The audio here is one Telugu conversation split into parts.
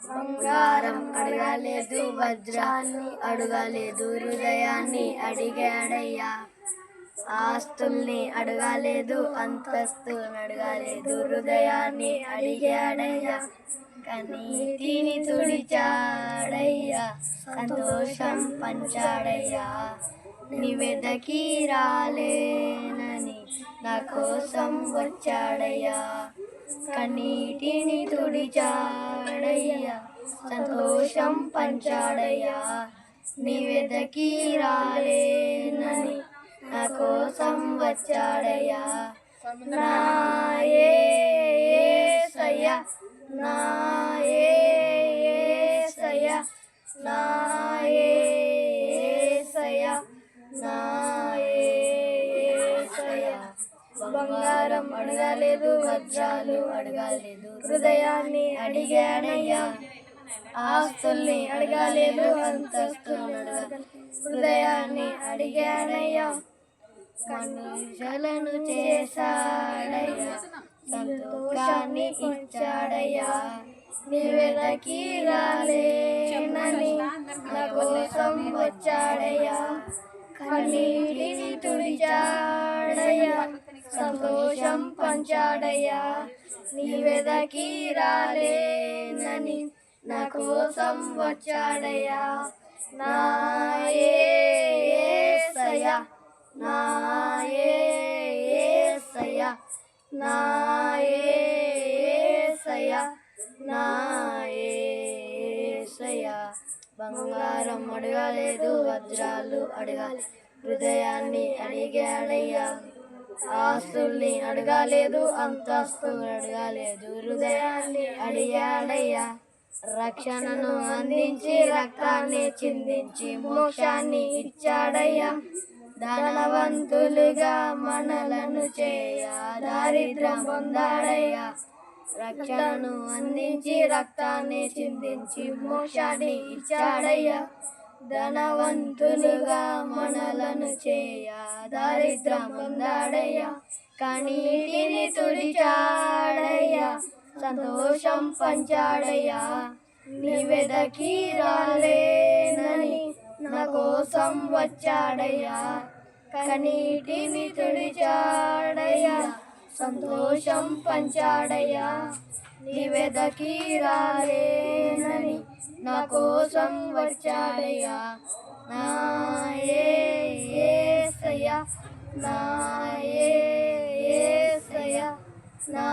బంగారం అడగలేదు, వజ్రాన్ని అడగలేదు, హృదయాన్ని అడిగాడయ్యా. ఆస్తుల్ని అడగలేదు, అంతస్తుని అడగలేదు, హృదయాన్ని అడిగాడయ్యా. కన్నీటిని తుడిచాడయ్యా, సంతోషం పంచాడయ్యా. నివేదకి రాలేనని నా కోసం వచ్చాడయ్యా. కన్నీటిని తుడిచాడయ్యా, సంతోషం పంచాడయ్యా. నివేదకి రాలేనని నా కోసం వచ్చాడయ్యా. నా యేసయ్యా, నా యేసయ్యా, నా యేసయ్యా, నా యేసయ్యా. బంగారం అడగలేదు, వజ్రాలు అడగలేదు, హృదయాన్ని అడిగాడయ్యా. ఆస్తుల్ని అడగలేదు, అంతస్తుల్ని అడగలేదు, హృదయాన్ని అడిగాడయ్యా. మనుషులను చేశాడయ్యా, సంతోషాన్ని ఇచ్చాడయ్యా. నివేదకి రాలేనని నా కోసం వచ్చాడయ్యా. కన్నీటిని తుడిచాడయ్యా, సంతోషం పంచాడయ్యా. నివేదకి రాలేనని నా కోసం వచ్చాడయ్యా. నా యేసయ్యా, నా యేసయ్యా, నా యేసయ్యా, నా యేసయ్యా. బంగారం అడగలేదు, వజ్రాలు అడగలేదు, హృదయాన్ని అడిగాడయ్యా. ఆస్తుల్ని అడగలేదు, అంతస్తులు అడగలేదు, హృదయాన్ని అడిగాడయ్యా. రక్షణను అందించి రక్తాన్ని చిందించి మోక్షాన్ని ఇచ్చాడయ్యా. ధనవంతులుగా మనలను చేయ దారిద్ర్యం పొందాడయ్యా. రక్షణను అందించి రక్తాన్ని చిందించి మోక్షాన్ని ఇచ్చాడయ్యా. ధనవంతులుగా మనలను చేయ దారిద్ర్యం పొందాడయ్యా. కన్నీటిని తుడిచాడయ్యా, సంతోషం పంచాడయ్యా. నివేదకి రాలేనని నా కోసం వచ్చాడయ్యా. కన్నీటిని తుడిచాడయ్యా, సంతోషం పంచాడయ్యా. నివేదకి రాలేనని నా కోసం వచ్చాడయ్యా. నా యేసయ్యా, నా యేసయ్యా, నా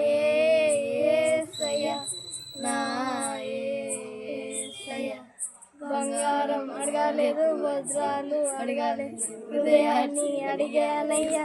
యేసయ్యా, నా యేసయ్యా. బంగారం అడగలేదు, వజ్రాలు అడగలేదు, హృదయాన్ని అడిగానయ్యా.